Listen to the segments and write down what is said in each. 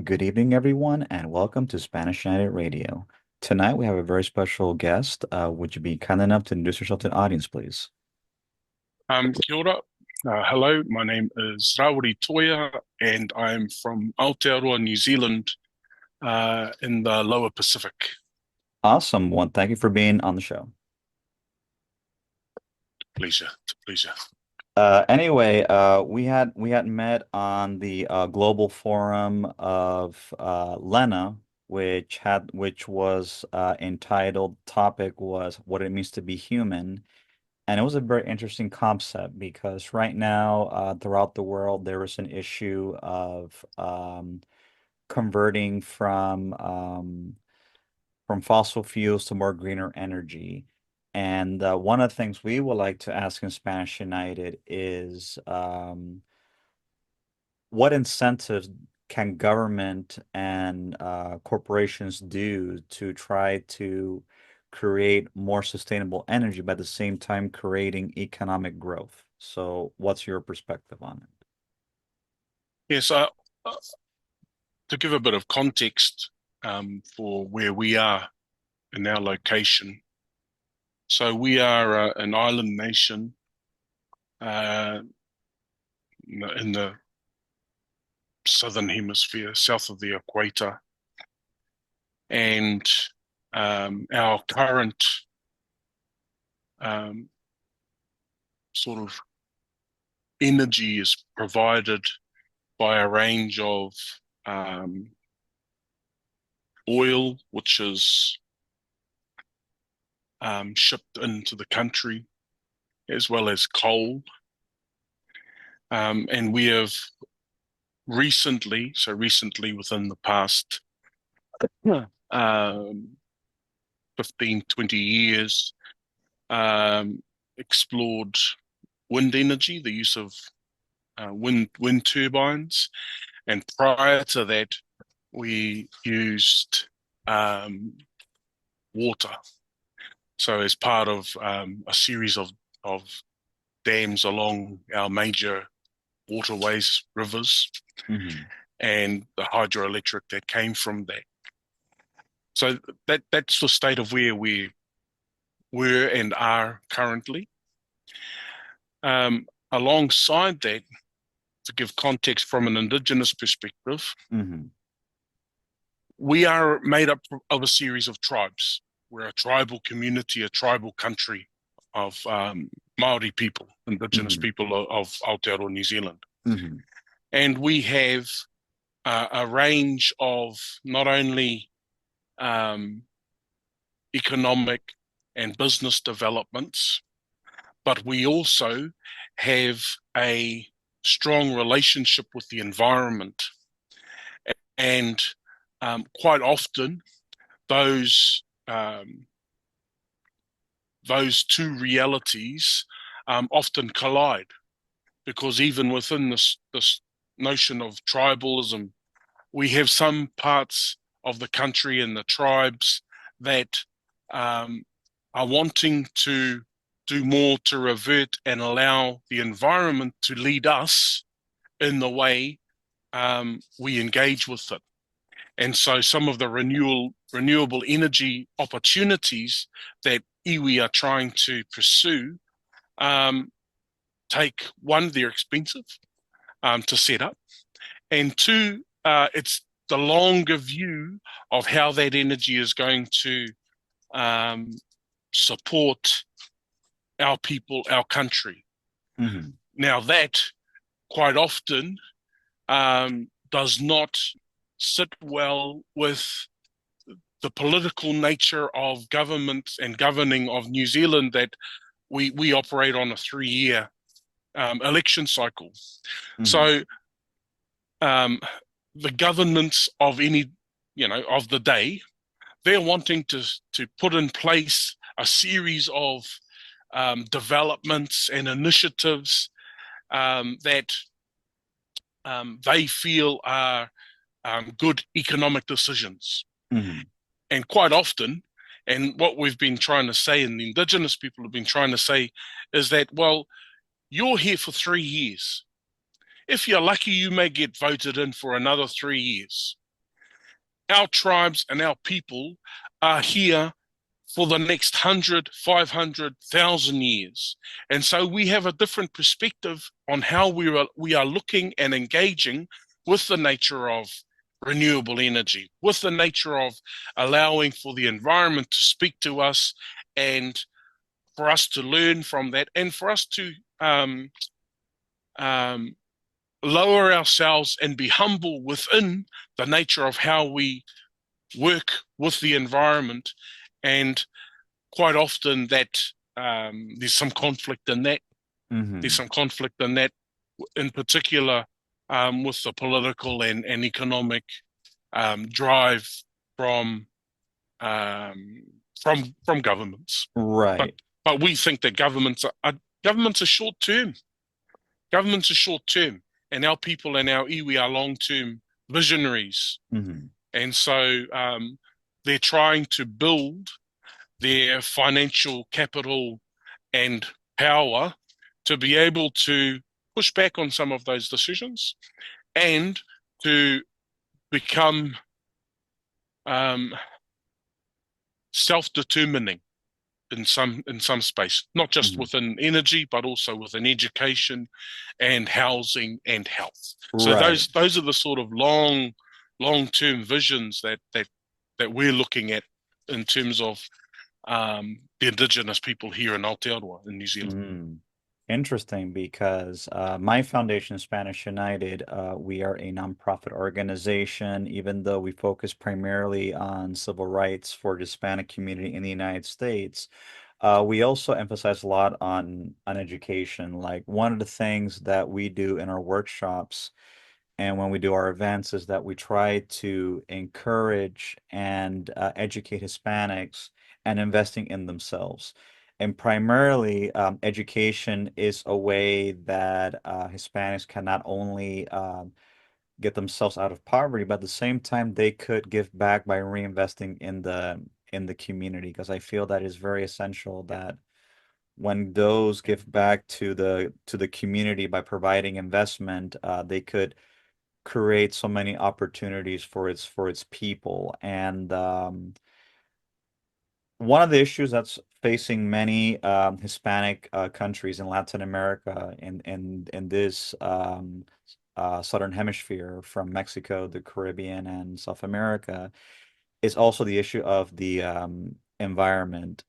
Good evening, everyone, and welcome to Spanish United Radio. Tonight we have a very special guest. Would you be kind enough to introduce yourself to the audience, please? Kia ora. Hello, my name is Rawiri Toia, and I'm from Aotearoa, New Zealand, in the lower Pacific. Awesome. One, thank you for being on the show. Pleasure, it's a pleasure. Anyway, we had met on the Global Forum of Lena, which was entitled topic was what it means to be human. And it was a very interesting concept because right now, throughout the world, there is an issue of converting from fossil fuels to more greener energy. And one of the things we would like to ask in Spanish United is what incentives can government and corporations do to try to create more sustainable energy, but at the same time creating economic growth? So, what's your perspective on it? Yes, to give a bit of context for where we are in our location. So we are an island nation uh, in the southern hemisphere, south of the equator, and our current um, sort of energy is provided by a range of um, oil, which is shipped into the country, as well as coal. And we have recently within the past um, 15, 20 years, explored wind energy, the use of wind turbines. And prior to that, we used water. So as part of a series of dams along our major waterways, rivers, Hmm. and the hydroelectric that came from that. So that's the state of where we were and are currently. Alongside that, to give context from an Indigenous perspective, Hmm. we are made up of a series of tribes. We're a tribal community, a tribal country of Maori people, Indigenous Hmm. people of Aotearoa, New Zealand. Hmm. And we have a range of not only um, economic and business developments, but we also have a strong relationship with the environment. And quite often, those um, those two realities often collide, because even within this notion of tribalism, we have some parts of the country and the tribes that um, are wanting to do more to revert and allow the environment to lead us in the way we engage with it. And so some of the renewable energy opportunities that iwi are trying to pursue um, take, one, they're expensive to set up, and two, it's the longer view of how that energy is going to um, support our people, our country. Hmm. Now, that quite often does not sit well with the political nature of government and governing of New Zealand, that we operate on a 3-year election cycle. Hmm. So um, the governments of any, of the day, they're wanting to put in place a series of developments and initiatives that they feel are good economic decisions. Hmm. And quite often, and what we've been trying to say, and the Indigenous people have been trying to say, is that, well, you're here for 3 years. If you're lucky, you may get voted in for another 3 years. Our tribes and our people are here for the next 100, 500,000 years. And so we have a different perspective on how we are looking and engaging with the nature of renewable energy, with the nature of allowing for the environment to speak to us and for us to learn from that and for us to um, lower ourselves and be humble within the nature of how we work with the environment. And quite often that there's some conflict in that. There's Hmm. some conflict in that, in particular, with the political and economic drive from um, from governments. But Right. but we think that governments are short term. Governments are short term, and our people and our iwi are long term visionaries. Hmm. And so they're trying to build their financial capital and power to be able to push back on some of those decisions and to become um, self-determining in some space, not just Hmm. within energy, but also within education and housing and health. So Right. those are the sort of long-term visions that we're looking at in terms of the Indigenous people here in Aotearoa in New Zealand. Mm. Interesting because my foundation, Spanish United, we are a nonprofit organization, even though we focus primarily on civil rights for the Hispanic community in the United States. We also emphasize a lot on education. Like one of the things that we do in our workshops and when we do our events is that we try to encourage and educate Hispanics and investing in themselves. And primarily, education is a way that Hispanics can not only get themselves out of poverty, but at the same time, they could give back by reinvesting in the community. Because I feel that is very essential that when those give back to the community by providing investment, they could create so many opportunities for its people. And one of the issues that's facing many Hispanic countries in Latin America in this southern hemisphere from Mexico, the Caribbean, and South America is also the issue of the environment.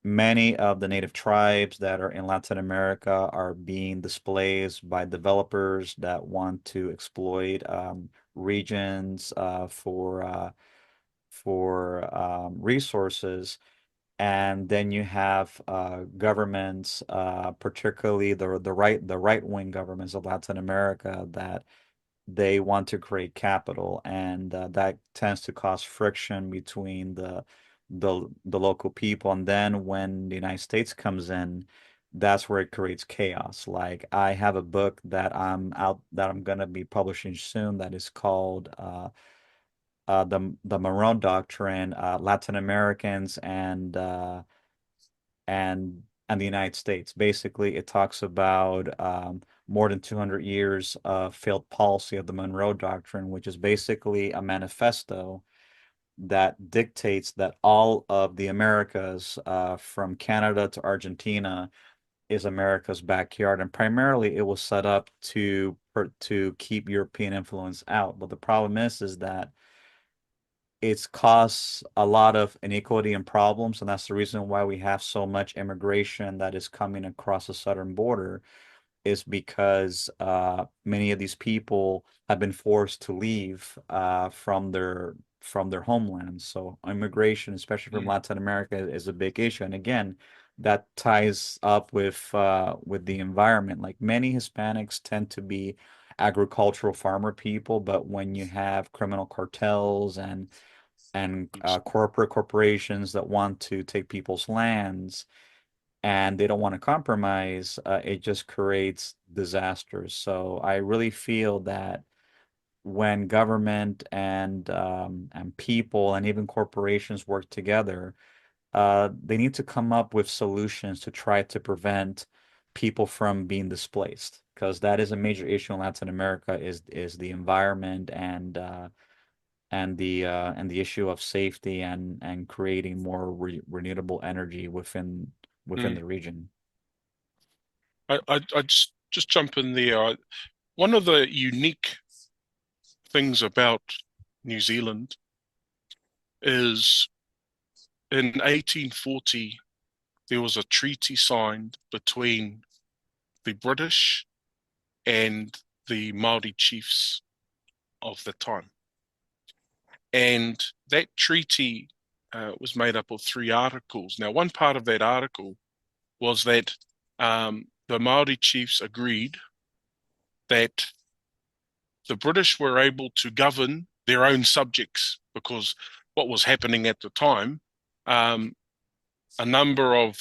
Many of the native tribes that are in Latin America are being displaced by developers that want to exploit regions for resources. And then you have governments, particularly the right wing governments of Latin America, that they want to create capital, and that tends to cause friction between the local people. And then when the United States comes in, that's where it creates chaos. Like I have a book that I'm gonna be publishing soon that is called the Monroe Doctrine, Latin Americans and and the United States. Basically, it talks about more than 200 years of failed policy of the Monroe Doctrine, which is basically a manifesto that dictates that all of the Americas, from Canada to Argentina, is America's backyard, and primarily it was set up to keep European influence out. But the problem is that it's caused a lot of inequality and problems, and that's the reason why we have so much immigration that is coming across the southern border is because many of these people have been forced to leave from their homelands. So immigration, especially from Mm. Latin America, is a big issue. And again, that ties up with the environment. Like many Hispanics tend to be agricultural farmer people, but when you have criminal cartels and corporations that want to take people's lands and they don't want to compromise, it just creates disasters. So I really feel that when government and people and even corporations work together, they need to come up with solutions to try to prevent people from being displaced. because that is a major issue in Latin America is the environment and the issue of safety and creating more renewable energy within Mm. the region. I just jump in there. One of the unique things about New Zealand is in 1840 there was a treaty signed between the British and the Maori chiefs of the time. And that treaty was made up of three articles. Now, one part of that article was that the Maori chiefs agreed that the British were able to govern their own subjects because what was happening at the time, um, a number of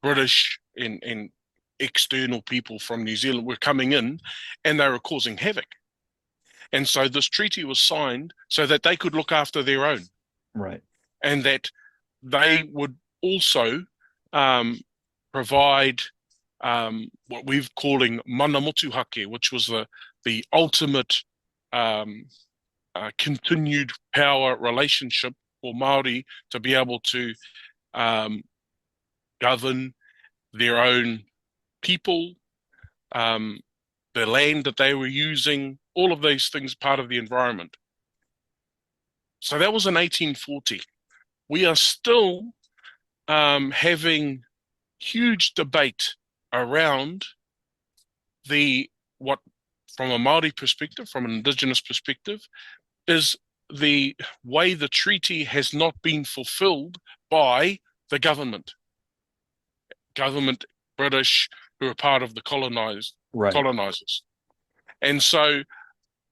British and external people from New Zealand were coming in and they were causing havoc. And so this treaty was signed so that they could look after their own Right. and that they would also um, provide what we're calling mana motuhake, which was the ultimate um, continued power relationship for Maori to be able to um, govern their own people, um, the land that they were using, all of these things part of the environment. So that was in 1840. We are still having huge debate around the what from a Maori perspective, from an Indigenous perspective, is the way the treaty has not been fulfilled by the government British, who are part of the Right. colonizers. And so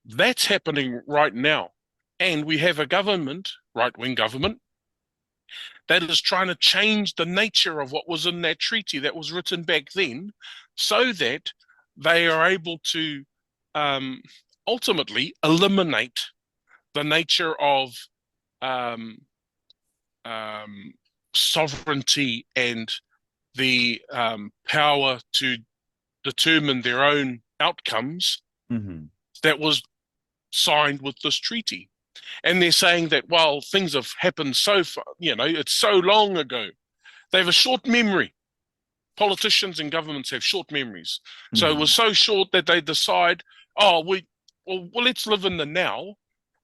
that's happening right now. And we have a government, right-wing government, that is trying to change the nature of what was in that treaty that was written back then so that they are able to um, ultimately eliminate the nature of um, um, sovereignty and the power to determine their own outcomes Hmm. that was signed with this treaty. And they're saying that, well, things have happened so far, it's so long ago. They have a short memory. Politicians and governments have short memories. So it was Hmm. so short that they decide, oh, let's live in the now,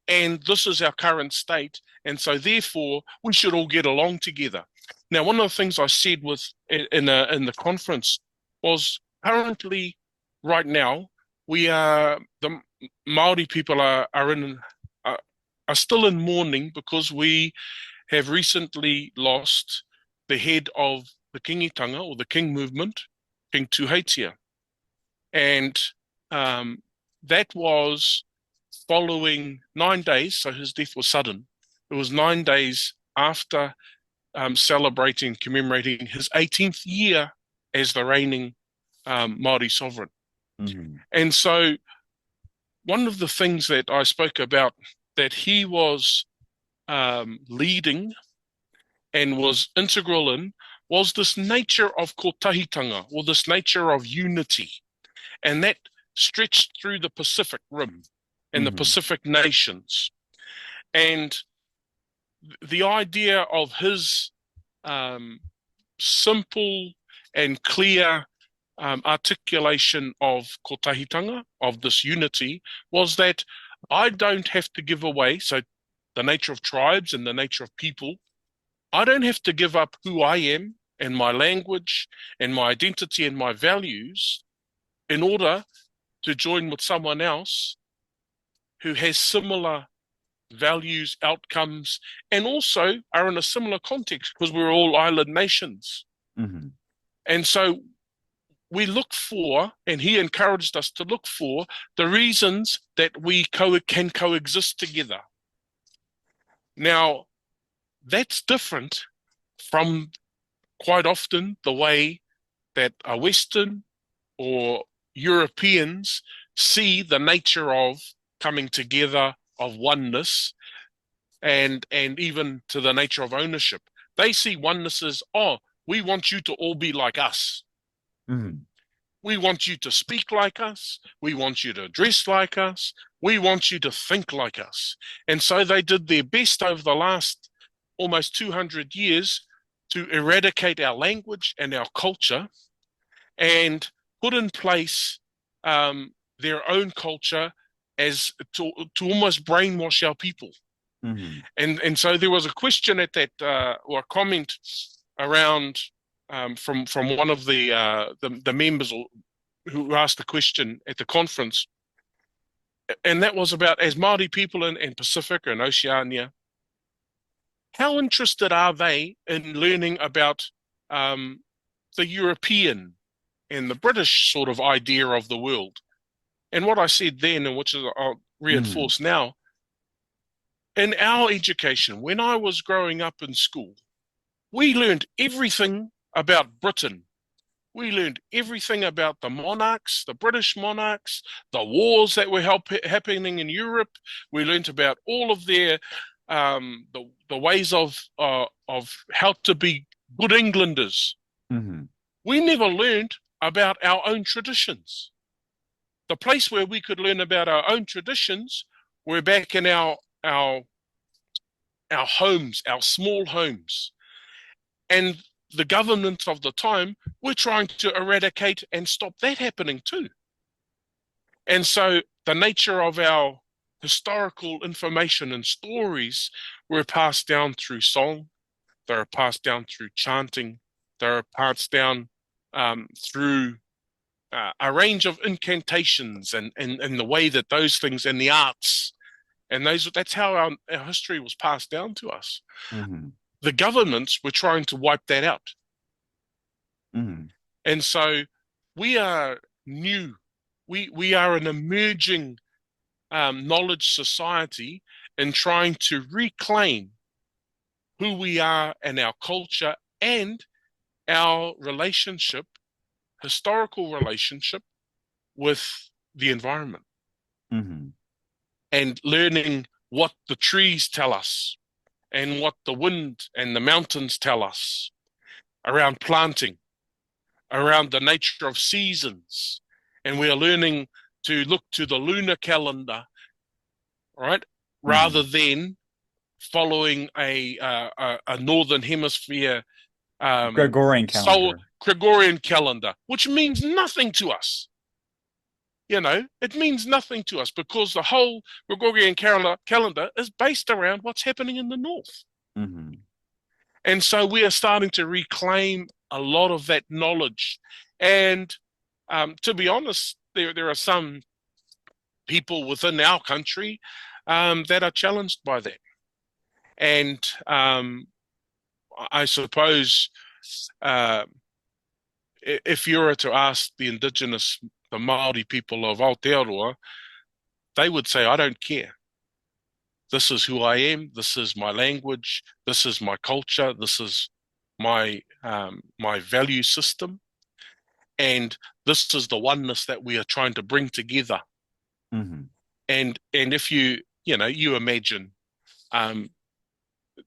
and this is our current state, and so therefore we should all get along together. Now, one of the things I said in the conference was currently, right now, we are the Maori people are still in mourning because we have recently lost the head of the Kingitanga or the King movement, King Tuheitia. And um, that was following 9 days, so his death was sudden. It was 9 days after celebrating, commemorating his 18th year as the reigning Māori sovereign. Hmm. And so one of the things that I spoke about that he was leading and was integral in was this nature of kotahitanga, or this nature of unity. And that stretched through the Pacific Rim and the Hmm. Pacific nations. And the idea of his um, simple and clear articulation of kotahitanga, of this unity, was that I don't have to give away, so the nature of tribes and the nature of people, I don't have to give up who I am and my language and my identity and my values in order to join with someone else who has similar values, outcomes, and also are in a similar context because we're all island nations. Hmm. And so we look for, and he encouraged us to look for, the reasons that we can coexist together. Now, that's different from quite often the way that a Western or Europeans see the nature of coming together, of oneness, and even to the nature of ownership. They see oneness as, oh, we want you to all be like us. Hmm. We want you to speak like us. We want you to dress like us. We want you to think like us. And so they did their best over the last almost 200 years to eradicate our language and our culture and put in place their own culture as to almost brainwash our people. Hmm. And so there was a question at that or a comment around from one of the members who asked the question at the conference, and that was about as Maori people in Pacific and Oceania, how interested are they in learning about um, the European and the British sort of idea of the world? And what I said then, and which is I'll Hmm. reinforce now, in our education, when I was growing up in school, we learned everything about Britain. We learned everything about the monarchs, the British monarchs, the wars that were happening in Europe. We learned about all of their the ways of how to be good Englanders. Hmm. We never learned about our own traditions. The place where we could learn about our own traditions were back in our homes, our small homes. And the governments of the time were trying to eradicate and stop that happening too. And so the nature of our historical information and stories were passed down through song, they were passed down through chanting, they were passed down through a range of incantations and the way that those things and the arts and that's how our history was passed down to us. Hmm. The governments were trying to wipe that out. Hmm. And so we are new. We are an emerging knowledge society in trying to reclaim who we are and our culture and our relationship, historical relationship with the environment Hmm. and learning what the trees tell us and what the wind and the mountains tell us around planting, around the nature of seasons. And we are learning to look to the lunar calendar, right? Rather Hmm. than following a northern hemisphere Gregorian sol calendar. Gregorian calendar, which means nothing to us. It means nothing to us because the whole Gregorian calendar is based around what's happening in the north. Hmm. And so we are starting to reclaim a lot of that knowledge. And to be honest, there are some people within our country that are challenged by that. And I suppose uh, if you were to ask the Maori people of Aotearoa, they would say, I don't care. This is who I am. This is my language. This is my culture. This is my value system. And this is the oneness that we are trying to bring together. Hmm. And if you imagine, um,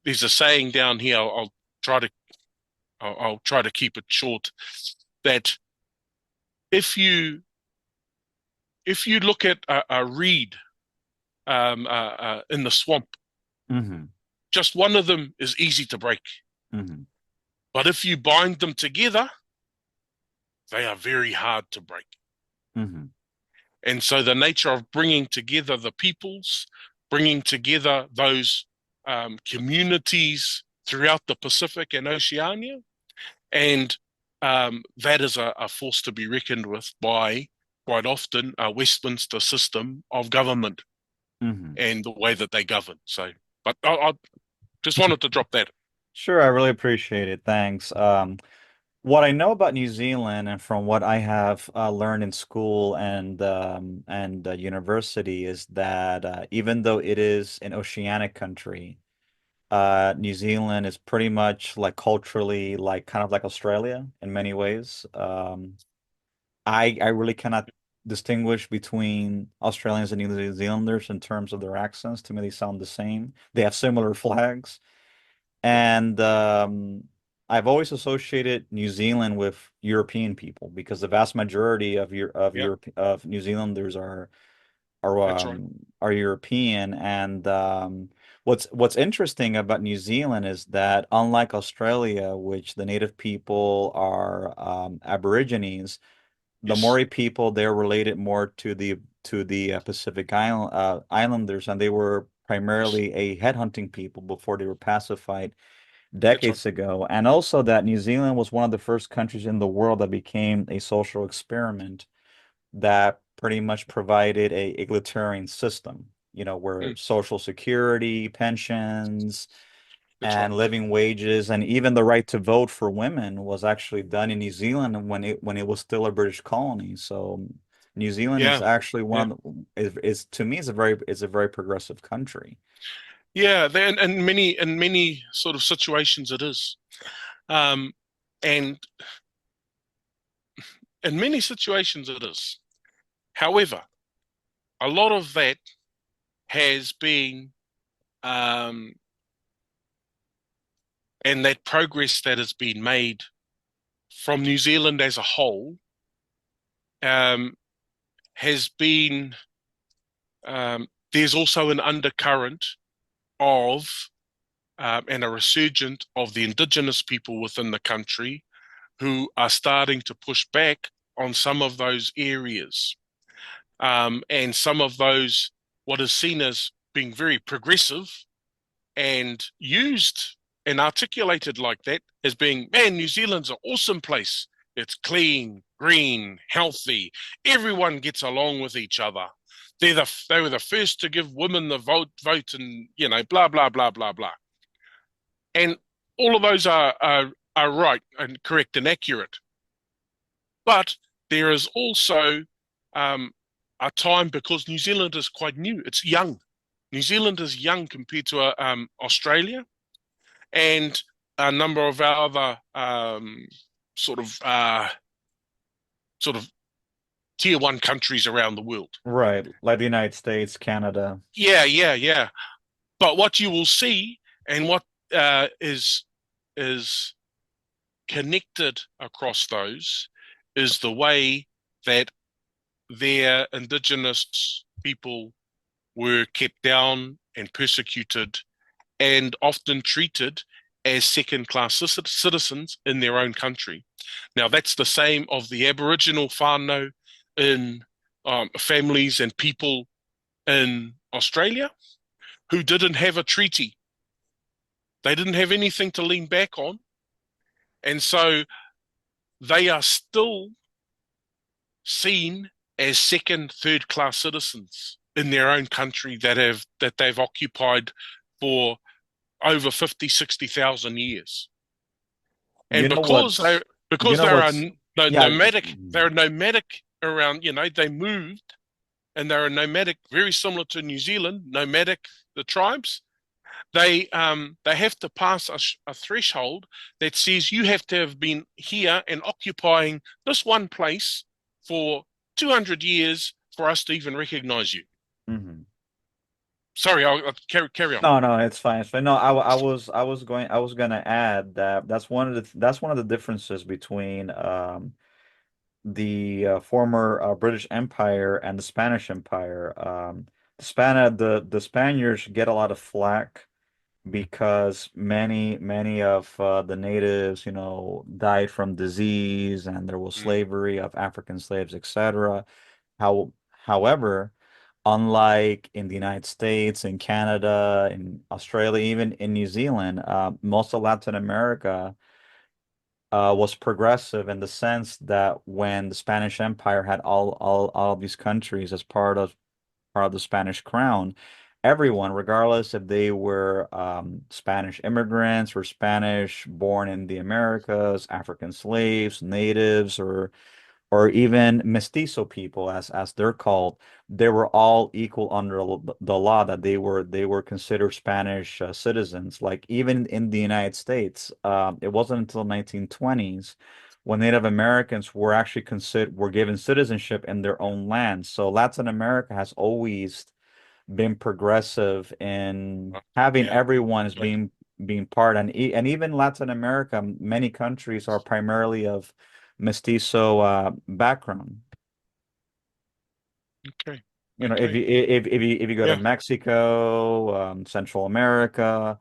there's a saying down here. Try to I'll try to keep it short. That if you if you look at a reed in the swamp, Hmm. just one of them is easy to break. Hmm. But if you bind them together, they are very hard to break. Hmm. And so the nature of bringing together the peoples, bringing together those communities throughout the Pacific and Oceania, and that is a force to be reckoned with by quite often a Westminster system of government Hmm. and the way that they govern. So, but I just wanted to drop that. Sure, I really appreciate it. Thanks. What I know about New Zealand and from what I have learned in school and university is that even though it is an oceanic country, New Zealand is pretty much like culturally like kind of like Australia in many ways. I really cannot distinguish between Australians and New Zealanders in terms of their accents. To me, they sound the same. They have similar flags. And I've always associated New Zealand with European people because the vast majority of Yeah, New Zealanders that's right. are European. And what's interesting about New Zealand is that unlike Australia, which the native people are Aborigines, the Yes, Maori people, they're related more to the Pacific Islanders, and they were yes, primarily a headhunting people before they were pacified that's right. decades ago. And also that New Zealand was one of the first countries in the world that became a social experiment that pretty much provided a egalitarian system, where Mm, social security, pensions, that's right. and living wages, and even the right to vote for women was actually done in New Zealand when it was still a British colony. So New Zealand is Yeah, actually yeah, one of is to me is a very progressive country. yeah. Then, in many sort of situations, it is. Um, and in many situations, it is. However, a lot of that has been, um, and that progress that has been made from New Zealand as a whole, um, has been. There's also an undercurrent of and a resurgent of the indigenous people within the country who are starting to push back on some of those areas, and some of those what is seen as being very progressive and used and articulated like that as being, man, New Zealand's an awesome place. It's clean, green, healthy. Everyone gets along with each other. They were the first to give women the vote, and blah blah blah blah blah. And all of those are right and correct and accurate. But there is also, um, a time, because New Zealand is quite new. It's young. New Zealand is young compared to Australia and a number of other sort of uh, sort of tier one countries around the world. Right, like the United States, Canada. Yeah, yeah, yeah. But what you will see, and what is connected across those, is the way that their indigenous people were kept down and persecuted and often treated as second class citizens in their own country. Now, that's the same of the Aboriginal whānau in families and people in Australia who didn't have a treaty. They didn't have anything to lean back on. And so they are still seen as second, third class citizens in their own country that they've occupied for over 50, 60,000 years. You And know what's you because know they are what's no, yeah. nomadic, they're nomadic around. They moved, and they're nomadic, very similar to New Zealand. Nomadic, the tribes. They have to pass a threshold that says you have to have been here and occupying this one place for 200 years for us to even recognize you. Mhm. Sorry, I'll carry on. No, no, it's fine. It's fine. No, I was gonna add that that's one of the differences between the former British Empire and the Spanish Empire. The Spaniards get a lot of flack because many of the natives, died from disease, and there was Mm, slavery of African slaves, etc. However, unlike in the United States, in Canada, in Australia, even in New Zealand, most of Latin America was progressive in the sense that when the Spanish Empire had all of these countries as part of the Spanish crown, everyone, regardless if they were Spanish immigrants or Spanish born in the Americas, African slaves, natives, or even mestizo people as they're called, they were all equal under the law, that they were considered Spanish citizens. Like even in the United States, it wasn't until 1920s when Native Americans were actually considered were given citizenship in their own land. So Latin America has always been progressive in having yeah, everyone as right. being part, and even Latin America, many countries are primarily of mestizo background. Okay. You know, Okay. if you go to Yeah. Mexico, Central America,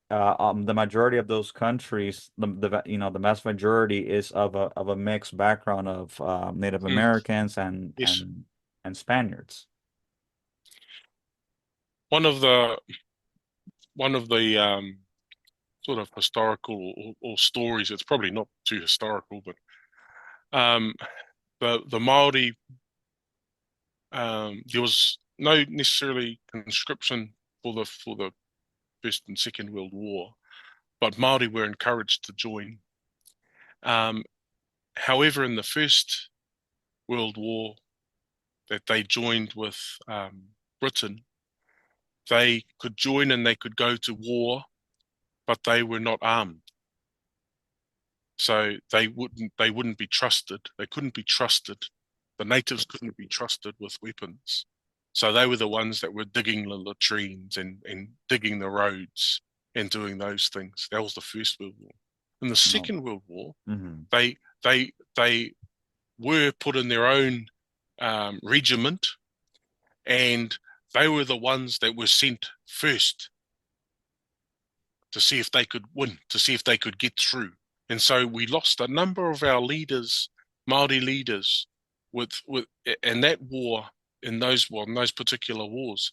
the majority of those countries, the vast majority is of a mixed background of Native Mm. Americans and Yes. Spaniards. One of the one of the sort of historical or stories. It's probably not too historical, but um, the Maori, there was no necessarily conscription for the First and Second World War, but Maori were encouraged to join. Um, However, in the First World War that they joined with Britain, they could join and they could go to war, but they were not armed. So they wouldn't be trusted. They couldn't be trusted. The natives couldn't be trusted with weapons. So they were the ones that were digging the latrines and digging the roads and doing those things. That was the First World War. In the No. Second World War, Hmm. they were put in their own regiment, and they were the ones that were sent first to see if they could win, to see if they could get through. And so we lost a number of our leaders, Maori leaders, with and that war in those particular wars.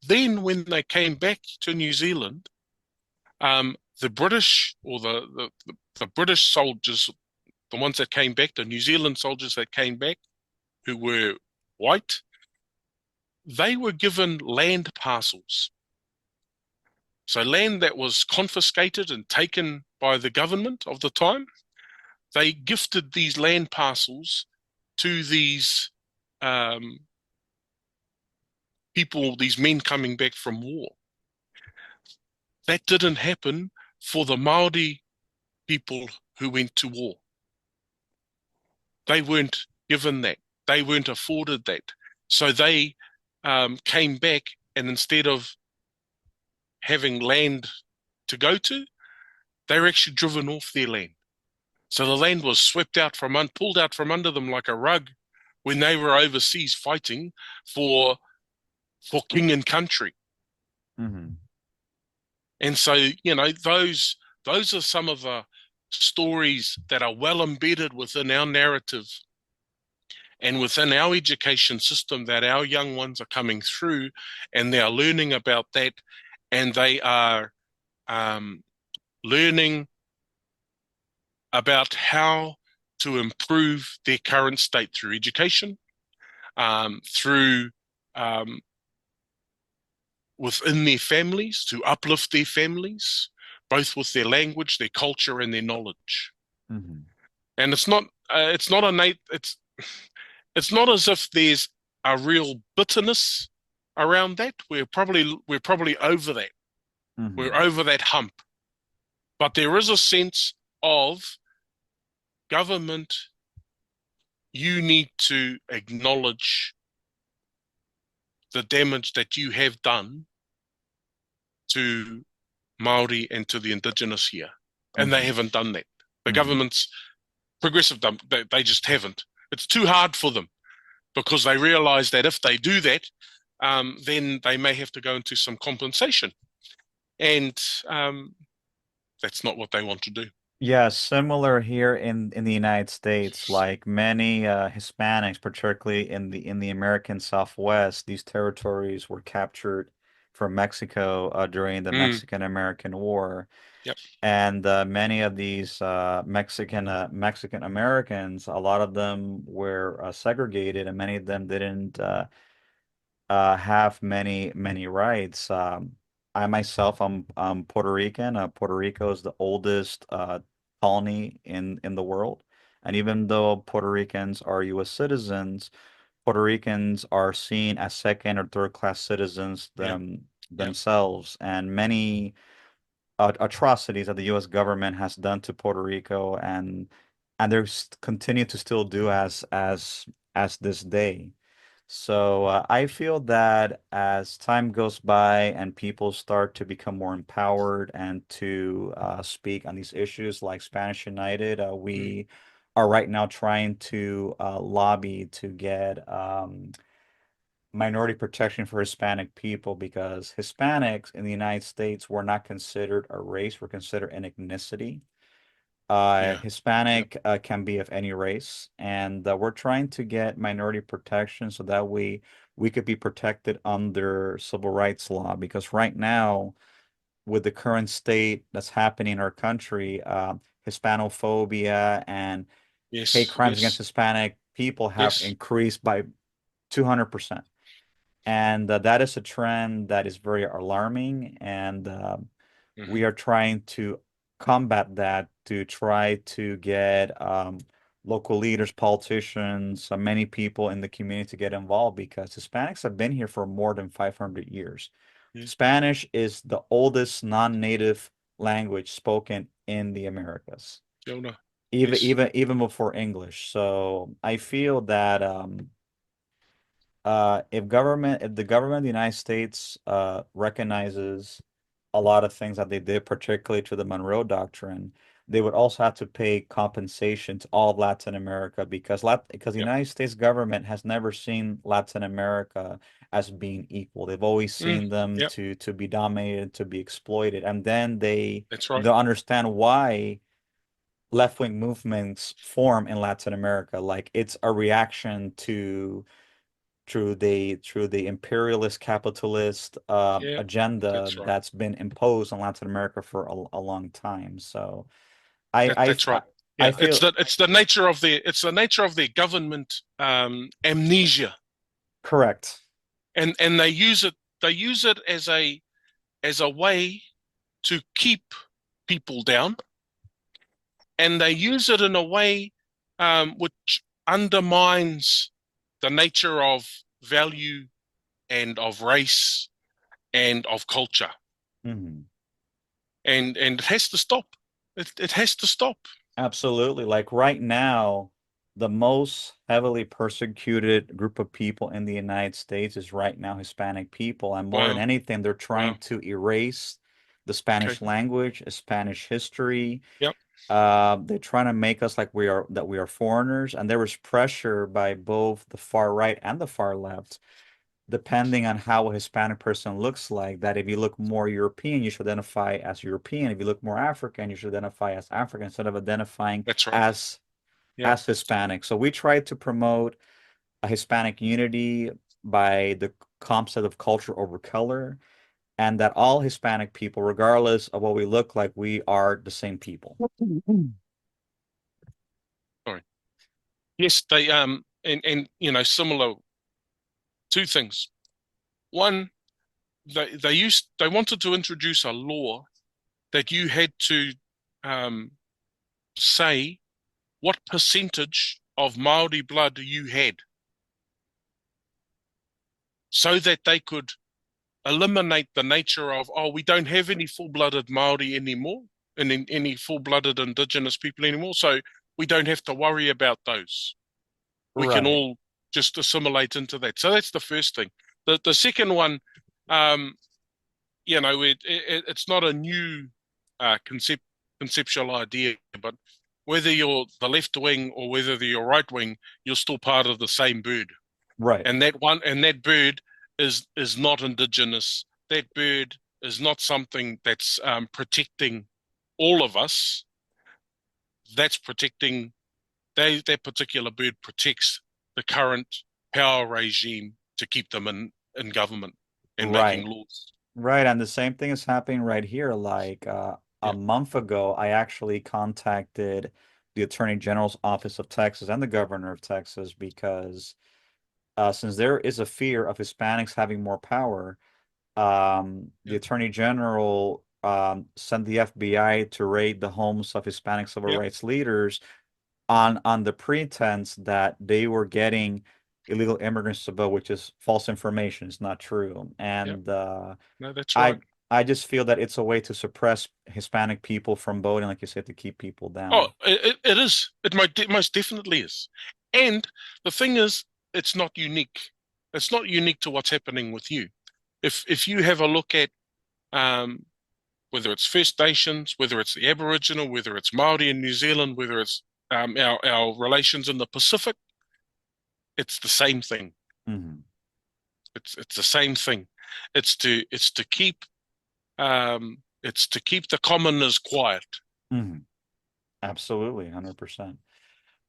Then when they came back to New Zealand, the British or the British soldiers, the ones that came back, the New Zealand soldiers that came back, who were white, they were given land parcels. So land that was confiscated and taken by the government of the time, they gifted these land parcels to these um, people, these men coming back from war. That didn't happen for the Maori people who went to war. They weren't given that. They weren't afforded that. So they came back, and instead of having land to go to, they were actually driven off their land. So the land was swept out pulled out from under them like a rug when they were overseas fighting for for king and country. Hmm. And so, those are some of the stories that are well embedded within our narrative and within our education system that our young ones are coming through, and they are learning about that, and they are um, learning about how to improve their current state through education, through um, within their families, to uplift their families, both with their language, their culture, and their knowledge. Hmm. And it's not innate. It's not as if there's a real bitterness around that. We're probably over that. We're Hmm. over that hump. But there is a sense of government. You need to acknowledge the damage that you have done to Maori and to the indigenous here, and they Hmm. haven't done that. The Hmm. government's progressive, they just haven't. It's too hard for them because they realise that if they do that, then they may have to go into some compensation, and that's not what they want to do. Yeah, similar here in the United States, like many Hispanics, particularly in the American Southwest, these territories were captured from Mexico during the Mm, Mexican-American War. yep. And many of these Mexican Americans, a lot of them were segregated, and many of them didn't have many rights. I myself, I'm Puerto Rican. Puerto Rico is the oldest colony in the world, and even though Puerto Ricans are U.S. citizens, Puerto Ricans are seen as second or third class citizens Yeah. Yeah. themselves, and many atrocities that the U.S. government has done to Puerto Rico, and there's continue to still do as this day. So I feel that as time goes by and people start to become more empowered and to speak on these issues like Spanish United, Mm, we are right now trying to lobby to get minority protection for Hispanic people because Hispanics in the United States were not considered a race, we're considered an ethnicity. yeah. Yep. Hispanic can be of any race, and we're trying to get minority protection so that we could be protected under civil rights law. Because right now, with the current state that's happening in our country, Hispanophobia and hate Yes. crimes against Yes. Hispanic people have Yes. increased by 200%. And that is a trend that is very alarming, and we Hmm. are trying to combat that to try to get local leaders, politicians, many people in the community to get involved because Hispanics have been here for more than 500 years. Yeah. Spanish is the oldest non-native language spoken in the Americas, Kia ora. even Yes. even even before English. So I feel that if the government of the United States recognizes a lot of things that they did, particularly to the Monroe Doctrine, they would also have to pay compensation to all of Latin America because the Yep. United States government has never seen Latin America as being equal. They've always Mm, seen them yep. to be dominated, to be exploited, and then That's right. they'll understand why left-wing movements form in Latin America. Like it's a reaction to through the imperialist capitalist Yeah. agenda That's right. that's been imposed on Latin America for a long time. So I I That's right. I Yeah. feel It's the nature of their government amnesia, correct. and they use it as a way to keep people down, and they use it in a way which undermines the nature of value and of race and of culture, Mhm. and it has to stop. It has to stop. Absolutely. Like right now, the most heavily persecuted group of people in the United States is right now Hispanic people. And more than Wow. anything, they're trying Wow. to erase the Okay. Spanish language, Spanish history. Yep. They're trying to make us like we are foreigners, and there was pressure by both the far right and the far left, depending on how a Hispanic person looks like, that if you look more European, you should identify as European. If you look more African, you should identify as African instead of identifying That's right. Yep. as Hispanic. So we try to promote a Hispanic unity by the concept of culture over color, and that all Hispanic people, regardless of what we look like, we are the same people. Sorry. Yes, they and similar two things. One, they wanted to introduce a law that you had to um, say what percentage of Maori blood you had, so that they could eliminate the nature of, oh, we don't have any full-blooded Maori anymore, and any full-blooded Indigenous people anymore, so we don't have to worry about those. We can Right. all just assimilate into that. So that's the first thing. The second one, um, it's not a new conceptual idea, but whether you're the left wing or whether you're right wing, you're still part of the same bird. Right. And that bird is not indigenous. That bird is not something that's protecting all of us. That's protecting that particular bird protects the current power regime to keep them in government and making Right. laws. Right. And the same thing is happening right here. Like a Yeah, month ago, I actually contacted the Attorney General's office of Texas and the governor of Texas because since there is a fear of Hispanics having more power, the yeah, Attorney General sent the FBI to raid the homes of Hispanic civil yeah, rights leaders on the pretense that they were getting illegal immigrants to vote, which is false information. It's not true. yeah. And No, that's right. I I just feel that it's a way to suppress Hispanic people from voting, like you said, to keep people Oh, down. it is. It most definitely is. And the thing is, it's not unique. It's not unique to what's happening with you. If you have a look at um, whether it's First Nations, whether it's the Aboriginal, whether it's Māori in New Zealand, whether it's our relations in the Pacific, it's the same thing. Hmm. It's the same thing. It's to keep it's to keep the commoners quiet. Hmm. Absolutely, 100%.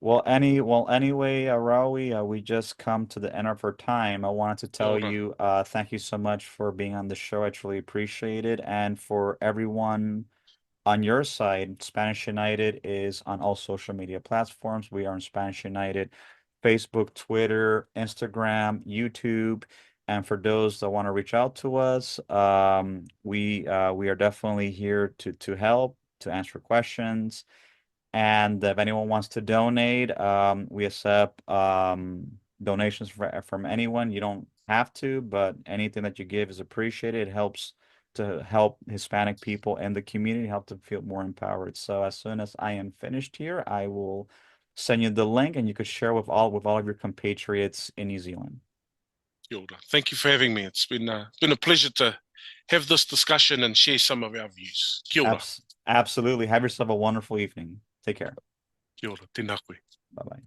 Anyway, Rawi, we just come to the end of our time. I wanted to Kia tell ora. you, thank you so much for being on the show. I truly appreciate it. And for everyone on your side, Spanish United is on all social media platforms. We are on Spanish United, Facebook, Twitter, Instagram, YouTube. And for those that want to reach out to us, we are definitely here to help, to answer questions. And if anyone wants to donate, we accept donations from anyone. You don't have to, but anything that you give is appreciated. It helps to help Hispanic people in the community, help them feel more empowered. So as soon as I am finished here, I will send you the link and you could share with all of your compatriots in New Zealand. Kia ora. Thank you for having me. It's been a pleasure to have this discussion and share some of our views. Kia ora. Absolutely. Have yourself a wonderful evening. Take care. Kia ora. Tēnā koe. Bye bye.